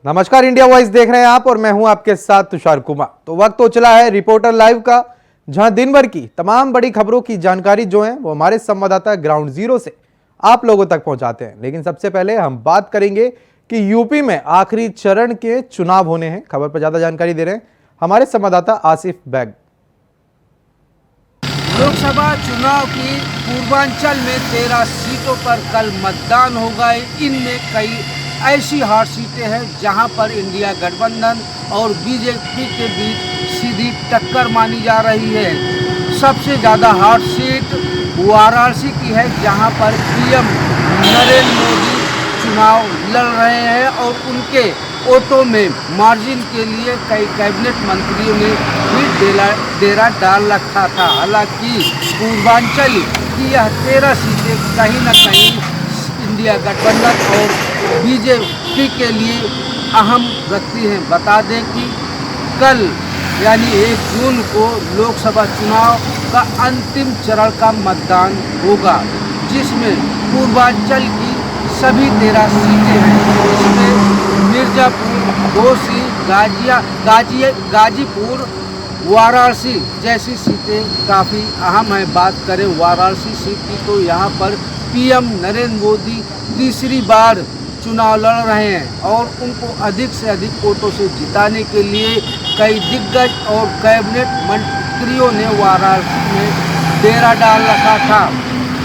नमस्कार, India voice देख रहे हैं आप और मैं हूं आपके साथ तुषार कुमार। तो वक्त हो चला है रिपोर्टर लाइव का, जहां दिन भर की तमाम बड़ी खबरों की जानकारी जो है वो हमारे संवाददाता ग्राउंड जीरो से आप लोगों तक पहुंचाते हैं। लेकिन सबसे पहले हम बात करेंगे कि यूपी में आखिरी चरण के चुनाव होने हैं। खबर पर ज्यादा जानकारी दे रहे हैं हमारे संवाददाता आसिफ बैग। लोकसभा चुनाव की पूर्वांचल में 13 सीटों पर कल मतदान होगा। इनमें कई ऐसी हॉट सीटें हैं जहां पर इंडिया गठबंधन और बीजेपी के बीच सीधी टक्कर मानी जा रही है। सबसे ज़्यादा हॉट सीट वाराणसी की है, जहां पर पीएम नरेंद्र मोदी चुनाव लड़ रहे हैं और उनके वोटों में मार्जिन के लिए कई कैबिनेट मंत्रियों ने भी डेरा डाल रखा था। हालांकि पूर्वांचल की यह 13 सीटें कहीं न कहीं इंडिया गठबंधन और बीजेपी के लिए अहम रखती हैं। बता दें कि कल यानी 1 जून को लोकसभा चुनाव का अंतिम चरण का मतदान होगा, जिसमें पूर्वांचल की सभी 13 सीटें हैं। इसमें मिर्जापुर, घोसी, गाजीपुर, वाराणसी जैसी सीटें काफ़ी अहम हैं। बात करें वाराणसी सीट की तो यहाँ पर पीएम नरेंद्र मोदी तीसरी बार चुनाव लड़ रहे हैं और उनको अधिक से अधिक वोटों से जिताने के लिए कई दिग्गज और कैबिनेट मंत्रियों ने वाराणसी में डेरा डाल रखा था।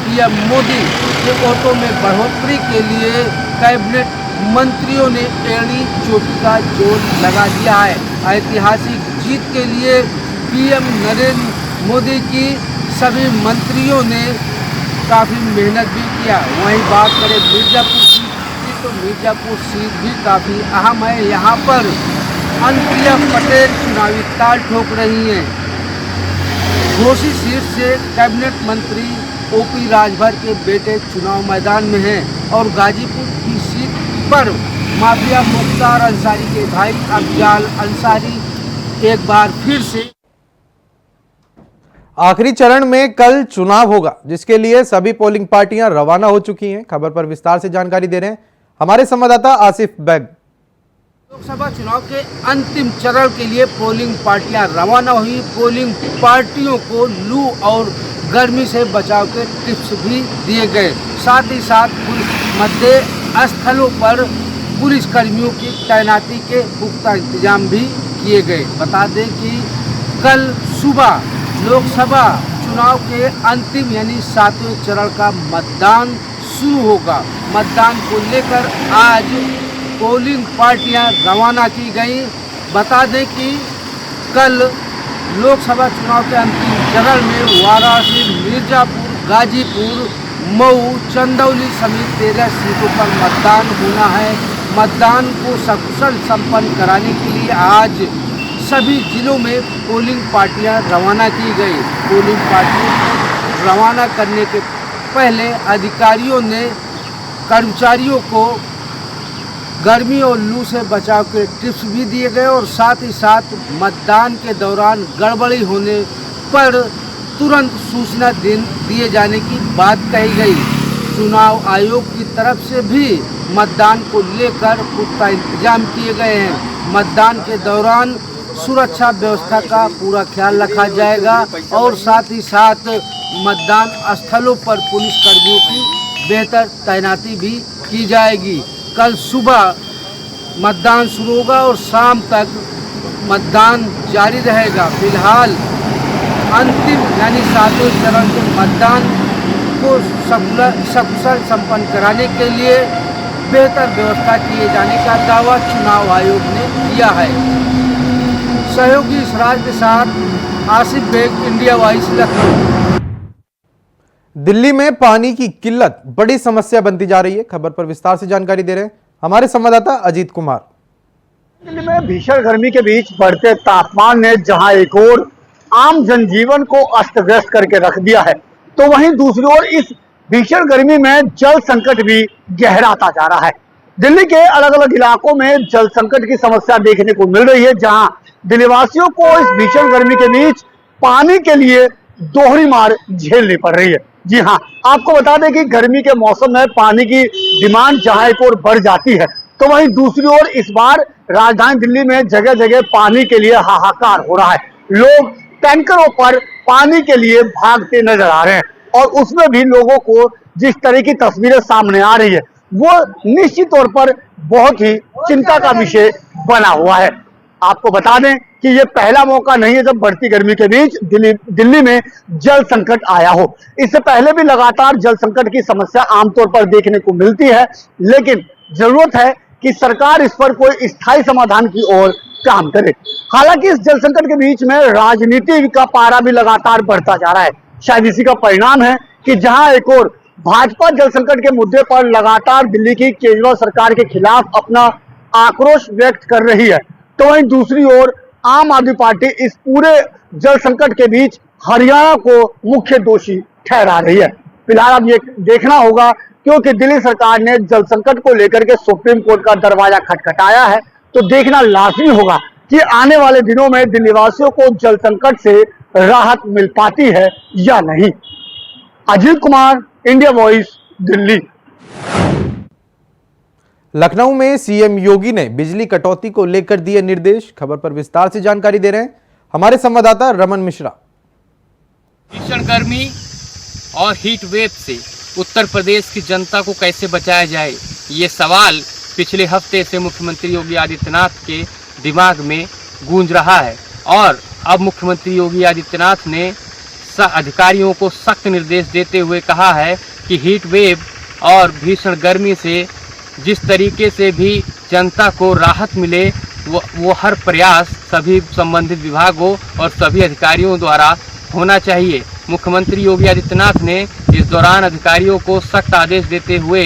पीएम मोदी के वोटों में बढ़ोतरी के लिए कैबिनेट मंत्रियों ने एड़ी चोटी का जोर लगा दिया है। ऐतिहासिक जीत के लिए पीएम नरेंद्र मोदी की सभी मंत्रियों ने काफ़ी मेहनत भी किया। वहीं बात करें मिर्जापुर सीट की तो मिर्जापुर सीट भी काफ़ी अहम है। यहाँ पर अनुप्रिया पटेल चुनावी ताल ठोक रही हैं। घोसी सीट से कैबिनेट मंत्री ओपी राजभर के बेटे चुनाव मैदान में हैं और गाजीपुर की सीट पर माफिया मुख्तार अंसारी के भाई अफजाल अंसारी एक बार फिर से आखिरी चरण में कल चुनाव होगा, जिसके लिए सभी पोलिंग पार्टियां रवाना हो चुकी हैं। खबर पर विस्तार से जानकारी दे रहे हैं हमारे संवाददाता आसिफ बैग। लोकसभा चुनाव के अंतिम चरण के लिए पोलिंग पार्टियां रवाना हुई। पोलिंग पार्टियों को लू और गर्मी से बचाव के टिप्स भी दिए गए। साथ ही साथ मध्य स्थलों पर पुलिस कर्मियों की तैनाती के पुख्ता इंतजाम भी किए गए। बता दें कि कल सुबह लोकसभा चुनाव के अंतिम यानी 7वें चरण का मतदान शुरू होगा। मतदान को लेकर आज पोलिंग पार्टियां रवाना की गई। बता दें कि कल लोकसभा चुनाव के अंतिम चरण में वाराणसी, मिर्जापुर, गाजीपुर, मऊ, चंदौली समेत 13 सीटों पर मतदान होना है। मतदान को सकुशल संपन्न कराने के लिए आज सभी जिलों में पोलिंग पार्टियां रवाना की गई। पोलिंग पार्टियों को रवाना करने के पहले अधिकारियों ने कर्मचारियों को गर्मी और लू से बचाव के टिप्स भी दिए गए और साथ ही साथ मतदान के दौरान गड़बड़ी होने पर तुरंत सूचना दिए जाने की बात कही गई। चुनाव आयोग की तरफ से भी मतदान को लेकर पुख्ता इंतजाम किए गए हैं। मतदान के दौरान सुरक्षा व्यवस्था का पूरा ख्याल रखा जाएगा और साथ ही साथ मतदान स्थलों पर पुलिस कर्मियों की बेहतर तैनाती भी की जाएगी। कल सुबह मतदान शुरू होगा और शाम तक मतदान जारी रहेगा। फिलहाल अंतिम यानी 7वें चरण के मतदान को सकुशल संपन्न कराने के लिए बेहतर व्यवस्था किए जाने का दावा चुनाव आयोग ने किया है। सहयोगी इसराज के साथ आसिफ बेग, इंडिया वॉइस, लखनऊ। दिल्ली में पानी की किल्लत बड़ी समस्या बनती जा रही है। खबर पर विस्तार से जानकारी दे रहे हैं हमारे संवाददाता अजीत कुमार। दिल्ली में भीषण गर्मी के बीच बढ़ते तापमान ने जहां एक ओर आम जनजीवन को अस्त व्यस्त करके रख दिया है, तो वहीं दूसरी ओर इस भीषण गर्मी में जल संकट भी गहराता जा रहा है। दिल्ली के अलग अलग इलाकों में जल संकट की समस्या देखने को मिल रही है, जहां दिल्लीवासियों को इस भीषण गर्मी के बीच पानी के लिए दोहरी मार झेलनी पड़ रही है। जी हाँ, आपको बता दें कि गर्मी के मौसम में पानी की डिमांड जहां एक ओर बढ़ जाती है, तो वहीं दूसरी ओर इस बार राजधानी दिल्ली में जगह जगह पानी के लिए हाहाकार हो रहा है। लोग टैंकरों पर पानी के लिए भागते नजर आ रहे हैं और उसमें भी लोगों को जिस तरह की तस्वीरें सामने आ रही है वो निश्चित तौर पर बहुत ही चिंता का विषय बना हुआ है। आपको बता दें कि ये पहला मौका नहीं है जब बढ़ती गर्मी के बीच दिल्ली में जल संकट आया हो। इससे पहले भी लगातार जल संकट की समस्या आमतौर पर देखने को मिलती है, लेकिन जरूरत है कि सरकार इस पर कोई स्थायी समाधान की ओर काम करे। हालांकि इस जल संकट के बीच में राजनीति का पारा भी लगातार बढ़ता जा रहा है। शायद इसी का परिणाम है कि जहां एक और भाजपा जल संकट के मुद्दे पर लगातार दिल्ली की केजरीवाल सरकार के खिलाफ अपना आक्रोश व्यक्त कर रही है, तो वहीं दूसरी ओर आम आदमी पार्टी इस पूरे जल संकट के बीच हरियाणा को मुख्य दोषी ठहरा रही है। फिलहाल अब ये देखना होगा, क्योंकि दिल्ली सरकार ने जल संकट को लेकर के सुप्रीम कोर्ट का दरवाजा खटखटाया है, तो देखना लाजमी होगा कि आने वाले दिनों में दिल्ली वासियों को जल संकट से राहत मिल पाती है या नहीं। Ajit Kumar, India Voice, Delhi. लखनऊ में सीएम योगी ने बिजली कटौती को लेकर दिए निर्देश। खबर पर विस्तार से जानकारी दे रहे हैं हमारे संवाददाता रमन मिश्रा। भीषण गर्मी और हीट वेव से उत्तर प्रदेश की जनता को कैसे बचाया जाए, ये सवाल पिछले हफ्ते से मुख्यमंत्री योगी आदित्यनाथ के दिमाग में गूंज रहा है और अब मुख्यमंत्री योगी आदित्यनाथ ने अधिकारियों को सख्त निर्देश देते हुए कहा है कि हीट वेव और भीषण गर्मी से जिस तरीके से भी जनता को राहत मिले वो हर प्रयास सभी संबंधित विभागों और सभी अधिकारियों द्वारा होना चाहिए। मुख्यमंत्री योगी आदित्यनाथ ने इस दौरान अधिकारियों को सख्त आदेश देते हुए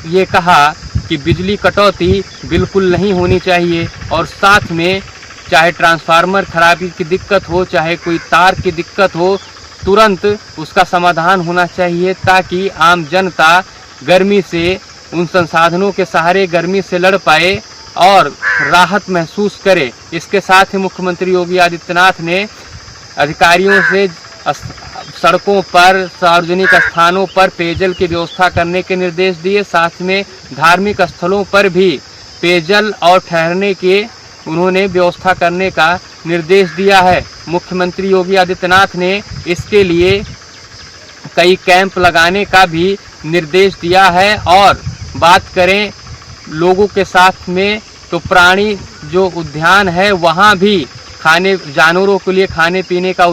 ये कहा कि बिजली कटौती बिल्कुल नहीं होनी चाहिए और साथ में चाहे ट्रांसफार्मर खराबी की दिक्कत हो, चाहे कोई तार की दिक्कत हो, तुरंत उसका समाधान होना चाहिए ताकि आम जनता गर्मी से उन संसाधनों के सहारे गर्मी से लड़ पाए और राहत महसूस करे। इसके साथ ही मुख्यमंत्री योगी आदित्यनाथ ने अधिकारियों से सड़कों पर, सार्वजनिक स्थानों पर पेयजल की व्यवस्था करने के निर्देश दिए। साथ में धार्मिक स्थलों पर भी पेयजल और ठहरने के उन्होंने व्यवस्था करने का निर्देश दिया है। मुख्यमंत्री योगी आदित्यनाथ ने इसके लिए कई कैंप लगाने का भी निर्देश दिया है। और बात करें लोगों के साथ में तो प्राणी जो उद्यान है वहाँ भी जानवरों के लिए खाने पीने का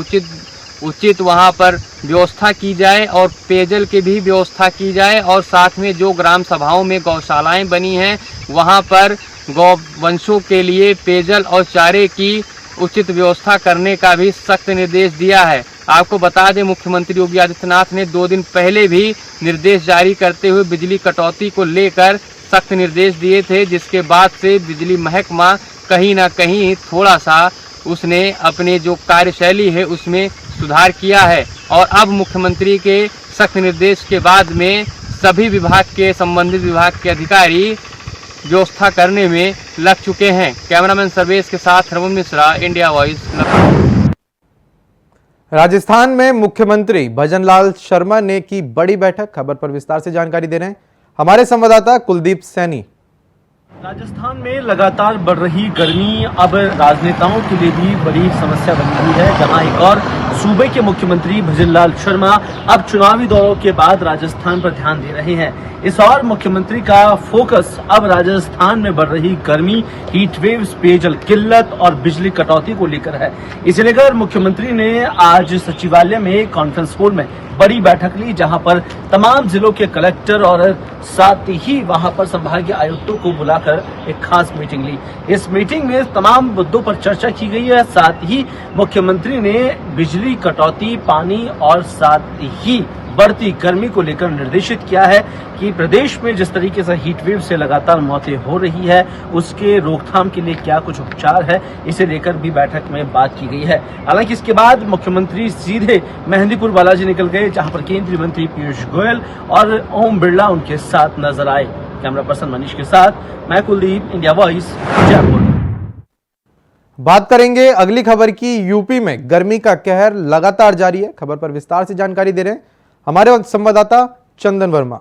उचित वहाँ पर व्यवस्था की जाए और पेयजल की भी व्यवस्था की जाए और साथ में जो ग्राम सभाओं में गौशालाएं बनी हैं वहाँ पर गौवंशों के लिए पेयजल और चारे की उचित व्यवस्था करने का भी सख्त निर्देश दिया है। आपको बता दें मुख्यमंत्री योगी आदित्यनाथ ने 2 दिन पहले भी निर्देश जारी करते हुए बिजली कटौती को लेकर सख्त निर्देश दिए थे, जिसके बाद से बिजली महकमा कहीं ना कहीं थोड़ा सा उसने अपने जो कार्यशैली है उसमें सुधार किया है और अब मुख्यमंत्री के सख्त निर्देश के बाद में सभी विभाग के संबंधित विभाग के अधिकारी व्यवस्था करने में लग चुके हैं। कैमरामैन सर्वेश के साथ रमन मिश्रा, इंडिया वॉइस। राजस्थान में मुख्यमंत्री भजनलाल शर्मा ने की बड़ी बैठक। खबर पर विस्तार से जानकारी दे रहे हैं हमारे संवाददाता कुलदीप सैनी। राजस्थान में लगातार बढ़ रही गर्मी अब राजनेताओं के लिए भी बड़ी समस्या बनी हुई है, जहां एक और सूबे के मुख्यमंत्री भजनलाल शर्मा अब चुनावी दौरों के बाद राजस्थान पर ध्यान दे रहे हैं। इस और मुख्यमंत्री का फोकस अब राजस्थान में बढ़ रही गर्मी, हीट वेव्स, पेयजल किल्लत और बिजली कटौती को लेकर है। इसे लेकर मुख्यमंत्री ने आज सचिवालय में कॉन्फ्रेंस हॉल में बड़ी बैठक ली, जहां पर तमाम जिलों के कलेक्टर और साथ ही वहां पर संभागीय आयुक्तों को बुलाकर एक खास मीटिंग ली। इस मीटिंग में तमाम मुद्दों पर चर्चा की गई है। साथ ही मुख्यमंत्री ने बिजली कटौती, पानी और साथ ही बढ़ती गर्मी को लेकर निर्देशित किया है कि प्रदेश में जिस तरीके से हीट वेव से लगातार मौतें हो रही है उसके रोकथाम के लिए क्या कुछ उपचार है, इसे लेकर भी बैठक में बात की गई है। हालांकि इसके बाद मुख्यमंत्री सीधे मेहंदीपुर बालाजी निकल गए, जहां पर केंद्रीय मंत्री पीयूष गोयल और ओम बिरला उनके साथ नजर आए। कैमरा पर्सन मनीष के साथ मैं कुलदीप, इंडिया वॉइस, जयपुर। बात करेंगे अगली खबर की। यूपी में गर्मी का कहर लगातार जारी है। खबर पर विस्तार से जानकारी दे रहे हैं हमारे संवाददाता चंदन वर्मा।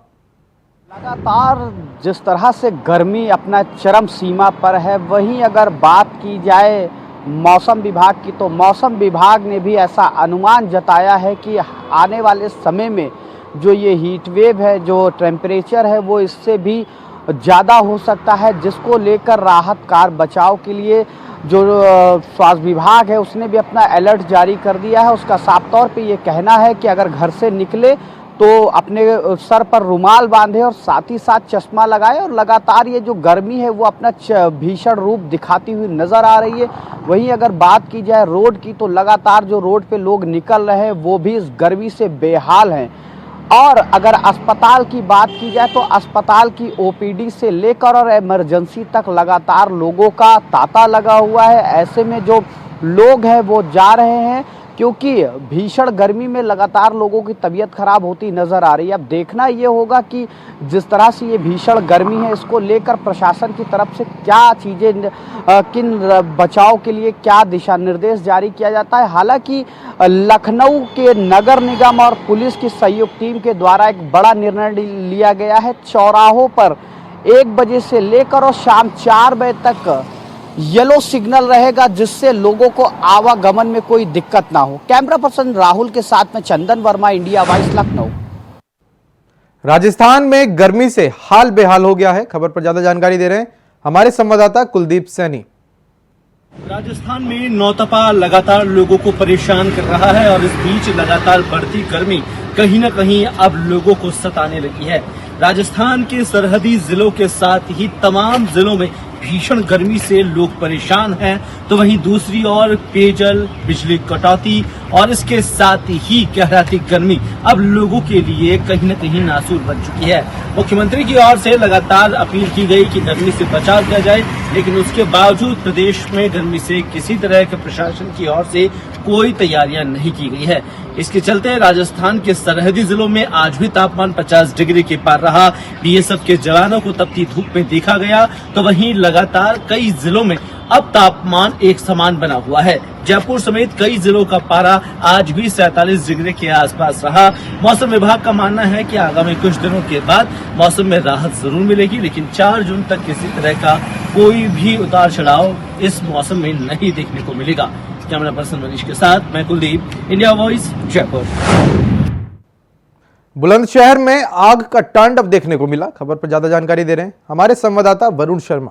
लगातार जिस तरह से गर्मी अपना चरम सीमा पर है, वहीं अगर बात की जाए मौसम विभाग की, तो मौसम विभाग ने भी ऐसा अनुमान जताया है कि आने वाले समय में जो ये हीट वेव है, जो टेम्परेचर है, वो इससे भी ज़्यादा हो सकता है, जिसको लेकर राहत कार्य बचाव के लिए जो स्वास्थ्य विभाग है उसने भी अपना अलर्ट जारी कर दिया है। उसका साफ तौर पे ये कहना है कि अगर घर से निकले तो अपने सर पर रुमाल बांधे और साथ ही साथ चश्मा लगाए, और लगातार ये जो गर्मी है वो अपना भीषण रूप दिखाती हुई नज़र आ रही है। वहीं अगर बात की जाए रोड की, तो लगातार जो रोड पे लोग निकल रहे हैं वो भी इस गर्मी से बेहाल हैं। और अगर अस्पताल की बात की जाए तो अस्पताल की ओपीडी से लेकर और इमरजेंसी तक लगातार लोगों का तांता लगा हुआ है। ऐसे में जो लोग हैं वो जा रहे हैं, क्योंकि भीषण गर्मी में लगातार लोगों की तबीयत खराब होती नज़र आ रही है। अब देखना ये होगा कि जिस तरह से ये भीषण गर्मी है, इसको लेकर प्रशासन की तरफ से क्या चीज़ें, किन बचाव के लिए क्या दिशा निर्देश जारी किया जाता है। हालांकि लखनऊ के नगर निगम और पुलिस की संयुक्त टीम के द्वारा एक बड़ा निर्णय लिया गया है। चौराहों पर 1 बजे से लेकर और शाम 4 बजे तक येलो सिग्नल रहेगा, जिससे लोगों को आवागमन में कोई दिक्कत ना हो। कैमरा पर्सन राहुल के साथ में चंदन वर्मा, इंडिया वॉइस, लखनऊ। राजस्थान में गर्मी से हाल बेहाल हो गया है। खबर पर ज्यादा जानकारी दे रहे हैं हमारे संवाददाता कुलदीप सैनी। राजस्थान में नौतपा लगातार लोगों को परेशान कर रहा है और इस बीच लगातार बढ़ती गर्मी कहीं न कहीं अब लोगों को सताने लगी है। राजस्थान के सरहदी जिलों के साथ ही तमाम जिलों में भीषण गर्मी से लोग परेशान हैं, तो वहीं दूसरी ओर पेयजल, बिजली कटौती और इसके साथ ही कहराती गर्मी अब लोगों के लिए कहीं न कहीं नासूर बन चुकी है। मुख्यमंत्री की ओर से लगातार अपील की गई कि गर्मी से बचाव किया जाए, लेकिन उसके बावजूद प्रदेश में गर्मी से किसी तरह के प्रशासन की ओर से कोई तैयारियां नहीं की गई है। इसके चलते राजस्थान के सरहदी जिलों में आज भी तापमान 50 डिग्री के पार रहा। बीएसएफ के जवानों को तपती धूप में देखा गया, तो वहीं लगातार कई जिलों में अब तापमान एक समान बना हुआ है। जयपुर समेत कई जिलों का पारा आज भी 47 डिग्री के आसपास रहा। मौसम विभाग का मानना है कि आगामी कुछ दिनों के बाद मौसम में राहत जरूर मिलेगी, लेकिन 4 जून तक किसी तरह का कोई भी उतार चढ़ाव इस मौसम में नहीं देखने को मिलेगा। कैमरा पर्सन मनीष के साथ मैं कुलदीप, इंडिया वॉइस, जयपुर। बुलंदशहर में आग का तांडव देखने को मिला। खबर पर ज्यादा जानकारी दे रहे हैं हमारे संवाददाता वरुण शर्मा।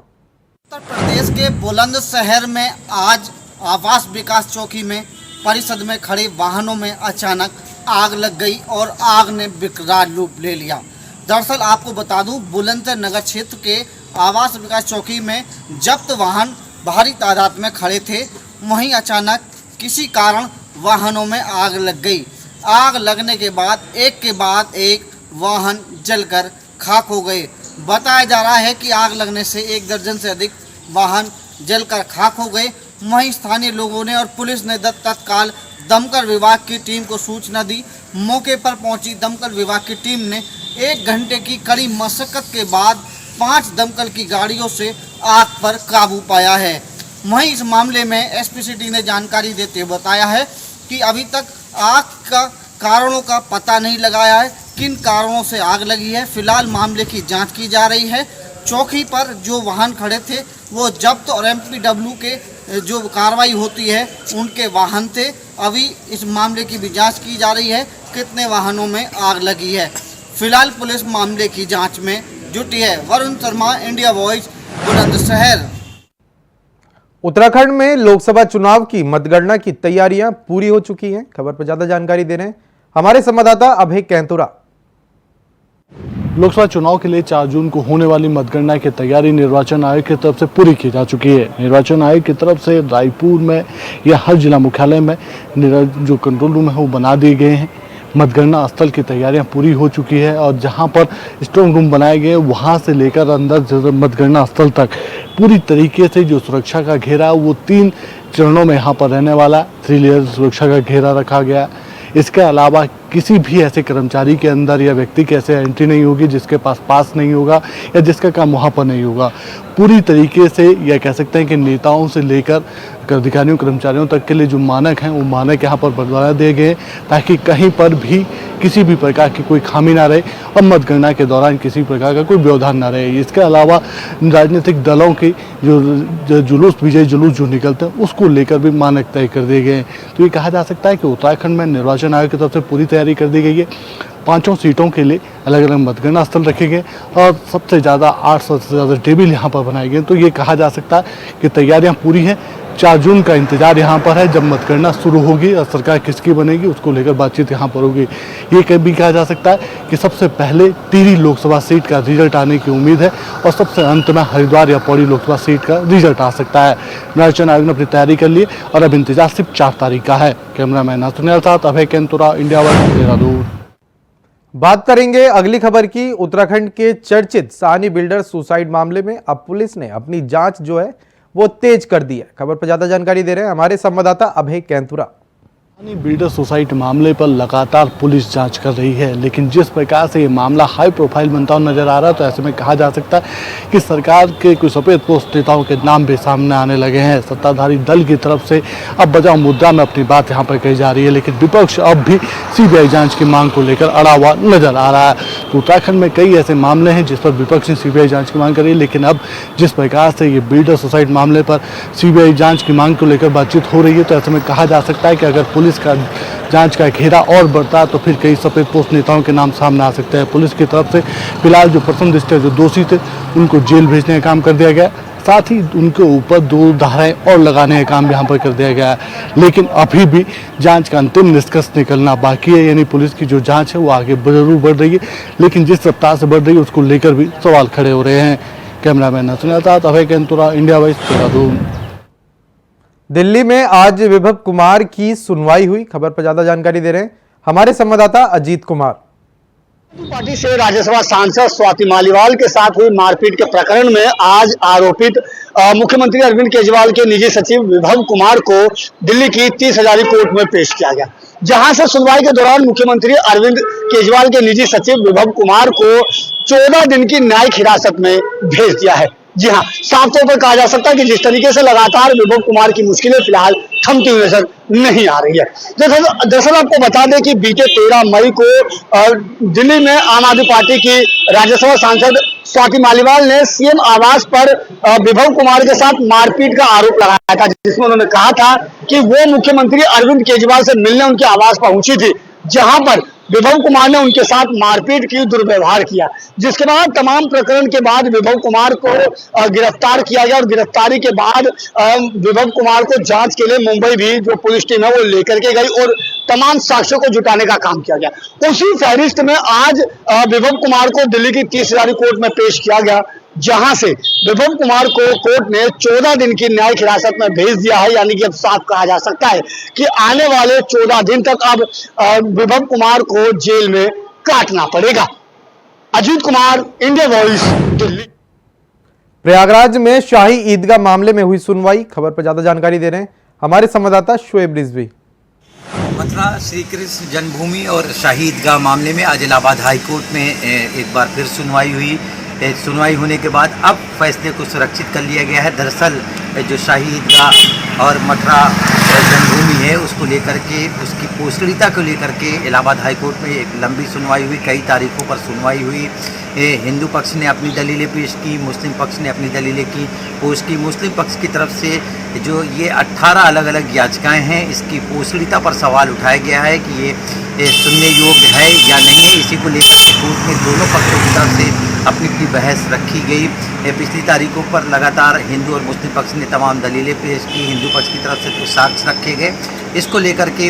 उत्तर प्रदेश के बुलंदशहर में आज आवास विकास चौकी में परिषद में खड़े वाहनों में अचानक आग लग गई और आग ने विकराल रूप ले लिया। दरअसल आपको बता दूं, बुलंदशहर नगर क्षेत्र के आवास विकास चौकी में जब्त वाहन भारी तादाद में खड़े थे, वहीं अचानक किसी कारण वाहनों में आग लग गई। आग लगने के बाद एक के बाद एक वाहन जलकर खाक हो गए। बताया जा रहा है कि आग लगने से 1 दर्जन से अधिक वाहन जलकर खाक हो गए। वहीं स्थानीय लोगों ने और पुलिस ने तत्काल दमकल विभाग की टीम को सूचना दी। मौके पर पहुंची दमकल विभाग की टीम ने 1 घंटे की कड़ी मशक्कत के बाद 5 दमकल की गाड़ियों से आग पर काबू पाया है। वहीं इस मामले में एसपी सिटी ने जानकारी देते हुए बताया है कि अभी तक आग का कारणों का पता नहीं लगाया है, किन कारणों से आग लगी है। फिलहाल मामले की जांच की जा रही है। चौकी पर जो वाहन खड़े थे वो जब्त और एमपीडब्ल्यू के जो कार्रवाई होती है उनके वाहन थे। अभी इस मामले की भी जांच की जा रही है, कितने वाहनों में आग लगी है। फिलहाल पुलिस मामले की जांच में जुटी है। Varun Sharma, India Voice, Bulandshahr. उत्तराखंड में लोकसभा चुनाव की मतगणना की तैयारियां पूरी हो चुकी हैं। खबर पर ज्यादा जानकारी दे रहे हैं हमारे संवाददाता अभय कैंतुरा। लोकसभा चुनाव के लिए 4 जून को होने वाली मतगणना की तैयारी निर्वाचन आयोग की तरफ से पूरी की जा चुकी है। निर्वाचन आयोग की तरफ से रायपुर में या हर जिला मुख्यालय में जो कंट्रोल रूम है वो बना दिए गए हैं। मतगणना स्थल की तैयारियां पूरी हो चुकी है और जहां पर स्ट्रांग रूम बनाए गए वहां से लेकर अंदर मतगणना स्थल तक पूरी तरीके से जो सुरक्षा का घेरा वो 3 चरणों में यहाँ पर रहने वाला 3 लेयर सुरक्षा का घेरा रखा गया। इसके अलावा किसी भी ऐसे कर्मचारी के अंदर या व्यक्ति के ऐसे एंट्री नहीं होगी जिसके पास पास नहीं होगा या जिसका काम वहाँ पर नहीं होगा। पूरी तरीके से यह कह सकते हैं कि नेताओं से लेकर अधिकारियों कर्मचारियों तक के लिए जो मानक हैं वो मानक यहाँ पर बढ़ा दिए गए ताकि कहीं पर भी किसी भी प्रकार की कोई खामी ना रहे और मतगणना के दौरान किसी प्रकार का कोई व्यवधान ना रहे। इसके अलावा राजनीतिक दलों की जो जुलूस विजयी जुलूस जो निकलते हैं उसको लेकर भी मानक तय कर दिए गए हैं। तो ये कहा जा सकता है कि उत्तराखंड में निर्वाचन आयोग की तरफ से पूरी तैयारी कर दी गई है। 5 सीटों के लिए अलग अलग मतगणना स्थल रखे गए और सबसे ज़्यादा 800 से ज़्यादा टेबल यहाँ पर बनाए गए। तो ये कहा जा सकता है कि तैयारियाँ पूरी हैं। 4 जून का इंतजार यहाँ पर है जब मतगणना शुरू होगी और सरकार किसकी बनेगी उसको लेकर बातचीत यहाँ पर होगी। ये भी कहा जा सकता है कि सबसे पहले टिहरी लोकसभा सीट का रिजल्ट आने की उम्मीद है और सबसे अंत में हरिद्वार या पौड़ी लोकसभा सीट का रिजल्ट आ सकता है। निर्वाचन आयोग ने अपनी तैयारी कर ली और अब इंतजार सिर्फ 4 तारीख का है। कैमरामैन नाथुनिया साथ अभय केंतुरा, इंडिया वर्ल्ड, देहरादून। बात करेंगे अगली खबर की। उत्तराखंड के चर्चित साहनी बिल्डर सुसाइड मामले में अब पुलिस ने अपनी जांच जो है वो तेज कर दी है। खबर पर ज्यादा जानकारी दे रहे हैं हमारे संवाददाता अभय केंतुरा। बिल्डर सुसाइड मामले पर लगातार पुलिस जांच कर रही है, लेकिन जिस प्रकार से ये मामला हाई प्रोफाइल बनता हुआ नजर आ रहा है तो ऐसे में कहा जा सकता है कि सरकार के कुछ सफेद पोस्ट नेताओं के नाम भी सामने आने लगे हैं। सत्ताधारी दल की तरफ से अब बचाव मुद्दा में अपनी बात यहाँ पर कही जा रही है, लेकिन विपक्ष अब भी सीबीआई जांच की मांग को लेकर अड़ा हुआ नजर आ रहा है। तो उत्तराखंड में कई ऐसे मामले हैं जिस पर विपक्ष ने सीबीआई जांच की मांग करी, लेकिन अब जिस प्रकार से ये बिल्डर सुसाइड मामले पर सीबीआई जांच की मांग को लेकर बातचीत हो रही है तो ऐसे में कहा जा सकता है कि अगर पुलिस का जांच का घेरा और बढ़ता तो फिर कई सफेद पोस्ट नेताओं के नाम सामने आ सकते हैं। पुलिस की तरफ से फिलहाल जो प्रथम दृष्टया जो दोषी थे उनको जेल भेजने का काम कर दिया गया, साथ ही उनके ऊपर 2 धाराएं और लगाने का काम यहाँ पर कर दिया गया है। लेकिन अभी भी जांच का अंतिम निष्कर्ष निकलना बाकी है, यानी पुलिस की जो जांच है वो आगे जरूर बढ़ रही है, लेकिन जिस रफ्तार से बढ़ रही है उसको लेकर भी सवाल खड़े हो रहे हैं। कैमरामैन नाथुनिया साथ अभय केंतुरा, इंडिया वाइज, देहरादून। दिल्ली में आज विभव कुमार की सुनवाई हुई। खबर पर ज्यादा जानकारी दे रहे हैं हमारे संवाददाता अजीत कुमार। पार्टी से राज्यसभा सांसद स्वाति मालीवाल के साथ हुई मारपीट के प्रकरण में आज आरोपित मुख्यमंत्री अरविंद केजरीवाल के निजी सचिव विभव कुमार को दिल्ली की 30 हजारी कोर्ट में पेश किया गया, जहां से सुनवाई के दौरान मुख्यमंत्री अरविंद केजरीवाल के निजी सचिव विभव कुमार को 14 दिन की न्यायिक हिरासत में भेज दिया है। जी हाँ, साफ तौर पर कहा जा सकता है कि जिस तरीके से लगातार विभव कुमार की मुश्किलें फिलहाल थमती हुई नजर नहीं आ रही है। दरअसल आपको बता दें कि बीते 13 मई को दिल्ली में आम आदमी पार्टी की राज्यसभा सांसद स्वाति मालीवाल ने सीएम आवास पर विभव कुमार के साथ मारपीट का आरोप लगाया था, जिसमें उन्होंने कहा था कि वो मुख्यमंत्री अरविंद केजरीवाल से मिलने उनके आवास पहुंची थी, जहां पर विभव कुमार ने उनके साथ मारपीट की, दुर्व्यवहार किया। जिसके बाद तमाम प्रकरण के बाद विभव कुमार को गिरफ्तार किया गया और गिरफ्तारी के बाद विभव कुमार को जांच के लिए मुंबई भी जो पुलिस टीम है वो लेकर के गई और तमाम साक्ष्यों को जुटाने का काम किया गया। उसी फहरिस्त में आज विभव कुमार को दिल्ली की 30 हजारी कोर्ट में पेश किया गया, जहां से विभव कुमार को कोर्ट ने 14 दिन की न्यायिक हिरासत में भेज दिया है। यानी कि अब साफ कहा जा सकता है कि आने वाले 14 दिन तक अब विभव कुमार को जेल में काटना पड़ेगा। Ajit Kumar, India Voice, Delhi. प्रयागराज में शाही ईदगाह मामले में हुई सुनवाई। खबर पर ज्यादा जानकारी दे रहे हैं हमारे संवाददाता शोएब रिजवी। मथुरा श्री कृष्ण जन्मभूमि और शाही ईदगाह मामले में आज इलाहाबाद हाई कोर्ट में एक बार फिर सुनवाई हुई। सुनवाई होने के बाद अब फैसले को सुरक्षित कर लिया गया है। दरअसल जो शाही ईदगाह और मथुरा जन्मभूमि है उसको लेकर के, उसकी पोस्टरीता को लेकर के इलाहाबाद हाई कोर्ट में एक लंबी सुनवाई हुई। कई तारीखों पर सुनवाई हुई। हिंदू पक्ष ने अपनी दलीलें पेश की, मुस्लिम पक्ष ने अपनी दलीलें की पेश की। मुस्लिम पक्ष की तरफ से जो ये 18 अलग अलग याचिकाएं हैं, इसकी पोस्टरीता पर सवाल उठाया गया है कि ये सुनने योग्य है या नहीं है। इसी को लेकर के कोर्ट में दोनों पक्षों की तरफ से अपनी अपनी बहस रखी गई। पिछली तारीखों पर लगातार हिंदू और मुस्लिम पक्ष ने तमाम दलीलें पेश की। हिंदू पक्ष की तरफ से कुछ साक्ष्य रखे गए। इसको लेकर के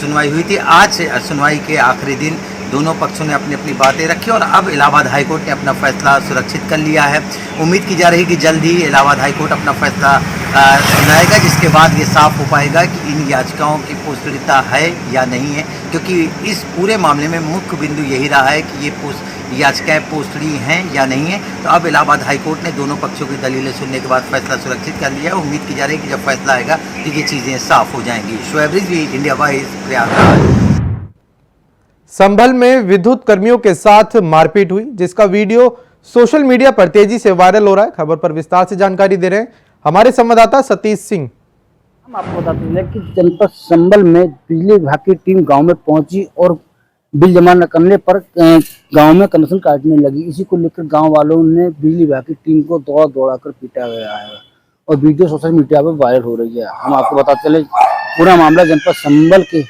सुनवाई हुई थी। आज सुनवाई के आखिरी दिन दोनों पक्षों ने अपनी अपनी बातें रखी और अब इलाहाबाद हाईकोर्ट ने अपना फैसला सुरक्षित कर लिया है। उम्मीद की जा रही है कि जल्द ही इलाहाबाद हाईकोर्ट अपना फैसला सुनाएगा, जिसके बाद ये साफ हो पाएगा कि इन याचिकाओं की पोस्टरीता है या नहीं है, क्योंकि इस पूरे मामले में मुख्य बिंदु यही रहा है कि ये याचिकाएं पोस्टरी हैं या नहीं है। तो अब इलाहाबाद हाईकोर्ट ने दोनों पक्षों की दलीलें सुनने के बाद फैसला सुरक्षित कर लिया है। उम्मीद की जा रही है कि जब फैसला आएगा तो ये चीज़ें साफ हो जाएंगी। Shoaib Rizvi, India Voice, Prayagraj. संभल में विद्युत कर्मियों के साथ मारपीट हुई, जिसका वीडियो सोशल मीडिया पर तेजी से वायरल हो रहा है। खबर पर विस्तार से जानकारी दे रहे हैं हमारे संवाददाता सतीश सिंह। हम आपको बताते चलें कि जनपद संबल में बिजली विभाग की टीम गांव में पहुंची और बिल जमा न करने पर गांव में कनेक्शन काटने लगी। इसी को लेकर गांव वालों ने बिजली विभाग की टीम को दौड़ा कर पीटा गया है और वीडियो सोशल मीडिया पर वायरल हो रही है। हम आपको बताते चले पूरा मामला जनपद संबल के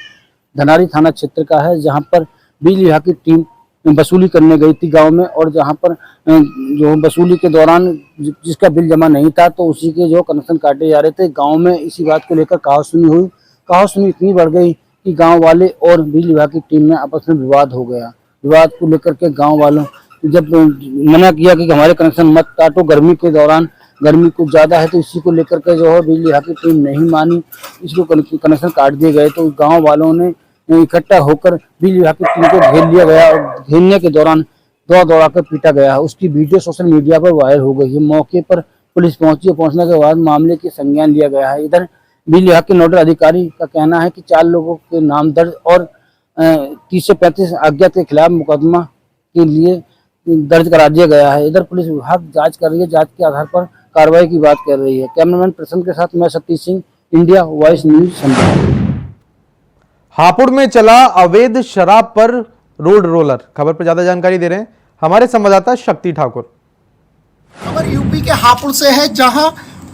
धनारी थाना क्षेत्र का है, जहां पर बिजली विभाग की टीम वसूली करने गई थी गांव में, और जहां पर जो वसूली के दौरान जिसका बिल जमा नहीं था तो उसी के जो कनेक्शन काटे जा रहे थे। गांव में इसी बात को लेकर कहासुनी हुई। कहासुनी इतनी बढ़ गई कि गांव वाले और बिजली विभाग की टीम में आपस में विवाद हो गया। विवाद को लेकर के गांव वालों जब मना किया कि हमारे कनेक्शन मत काटो, गर्मी के दौरान गर्मी कुछ ज़्यादा है, तो इसी को लेकर के जो है बिजली विभाग की टीम नहीं मानी, इसको कनेक्शन काट दिए गए। तो गाँव वालों ने इकट्ठा होकर बिजली विभाग की टीम को घेर लिया गया और घेरने के दौरान दौड़ा कर पीटा गया। उसकी वीडियो सोशल मीडिया पर वायरल हो गई है। मौके पर पुलिस पहुंची और पहुंचने के बाद मामले की संज्ञान लिया गया है। इधर बिजली विभाग के नोडल अधिकारी का कहना है कि 4 लोगों के नाम दर्ज और 30 से 35 अज्ञात के खिलाफ मुकदमा के लिए दर्ज करा दिया गया है। इधर पुलिस विभाग जाँच कर रही है, जाँच के आधार पर कार्रवाई की बात कर रही है। कैमरामैन प्रसन्न के साथ मैं Satish Singh, India Voice news Sambhal. Hapur में चला अवैध शराब पर रोड रोलर। खबर पर ज्यादा जानकारी दे रहे हैं हमारे संवाददाता शक्ति ठाकुर। खबर यूपी के हापुड़ से है, जहां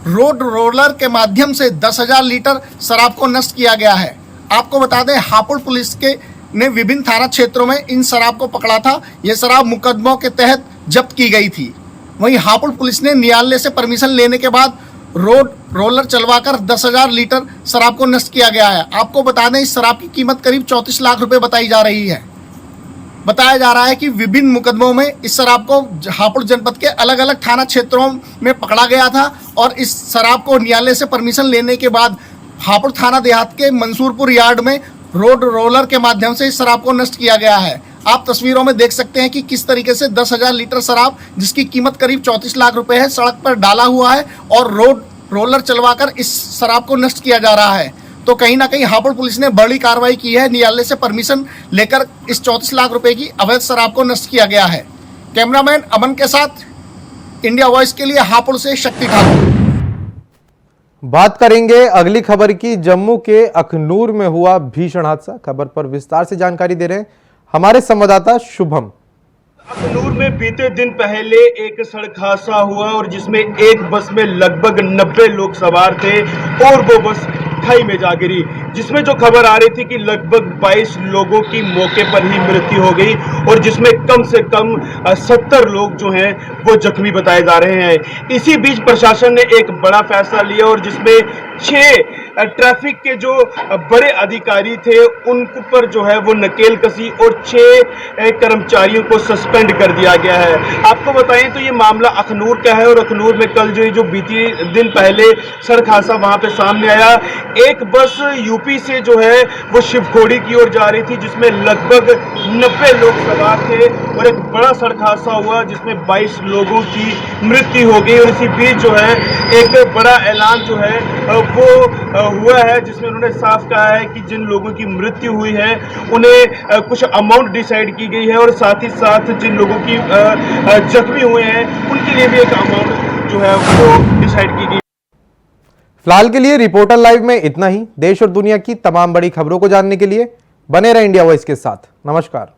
रोड रोलर के माध्यम से 10,000 लीटर शराब को नष्ट किया गया है। आपको बता दें, हापुड़ पुलिस के ने विभिन्न थाना क्षेत्रों में इन शराब को पकड़ा था। यह शराब मुकदमों के तहत जब्त की गई थी। वहीं हापुड़ पुलिस ने न्यायालय से परमिशन लेने के बाद रोड रोलर चलवाकर 10,000 लीटर शराब को नष्ट किया गया है। आपको बता दें, इस शराब की कीमत करीब 34 लाख रुपए बताई जा रही है। बताया जा रहा है कि विभिन्न मुकदमों में इस शराब को हापुड़ जनपद के अलग अलग थाना क्षेत्रों में पकड़ा गया था और इस शराब को न्यायालय से परमिशन लेने के बाद हापुड़ थाना देहात के मंसूरपुर यार्ड में रोड रोलर के माध्यम से इस शराब को नष्ट किया गया है। आप तस्वीरों में देख सकते हैं कि किस तरीके से 10,000 लीटर शराब, जिसकी कीमत करीब 34 लाख रुपए है, सड़क पर डाला हुआ है और रोड रोलर चलवाकर इस शराब को नष्ट किया जा रहा है। तो कहीं ना कहीं हापुड़ पुलिस ने बड़ी कार्रवाई की है। न्यायालय से परमिशन लेकर इस 34 लाख रुपए की अवैध शराब को नष्ट किया गया है। कैमरामैन अमन के साथ इंडिया वॉइस के लिए हापुड़ से शक्ति ठाकुर। बात करेंगे अगली खबर की। जम्मू के अखनूर में हुआ भीषण हादसा। खबर पर विस्तार से जानकारी दे रहे हैं हमारे संवाददाता शुभम। अखनूर में बीते दिन पहले एक सड़क हादसा हुआ और जिसमें एक बस में लगभग 90 लोग सवार थे और वो बस खाई में जा गिरी, जिसमें जो खबर आ रही थी कि लगभग 22 लोगों की मौके पर ही मृत्यु हो गई और जिसमें कम से कम 70 लोग जो हैं वो जख्मी बताए जा रहे हैं। इसी बीच प्रशासन ने एक बड़ा फैसला लिया और जिसमें 6 ट्रैफिक के जो बड़े अधिकारी थे उन पर जो है वो नकेल कसी और 6 कर्मचारियों को सस्पेंड कर दिया गया है। आपको बताएं तो ये मामला अखनूर का है और अखनूर में कल जो बीती दिन पहले सड़क हादसा वहां पे सामने आया। एक बस यूपी से जो है वो शिवखोड़ी की ओर जा रही थी, जिसमें लगभग 90 लोग सवार थे और एक बड़ा सड़क हादसा हुआ जिसमें 22 लोगों की मृत्यु हो गई। और इसी बीच जो है एक बड़ा ऐलान जो है वो हुआ है, जिसमें उन्होंने साफ कहा है कि जिन लोगों की मृत्यु हुई है उन्हें कुछ अमाउंट डिसाइड की गई है और साथ ही साथ जिन लोगों की जख्मी हुए हैं उनके लिए भी एक अमाउंट जो है वो डिसाइड की गई। फिलहाल के लिए रिपोर्टर लाइव में इतना ही। देश और दुनिया की तमाम बड़ी खबरों को जानने के लिए बने रहे इंडिया वॉइस के साथ। नमस्कार।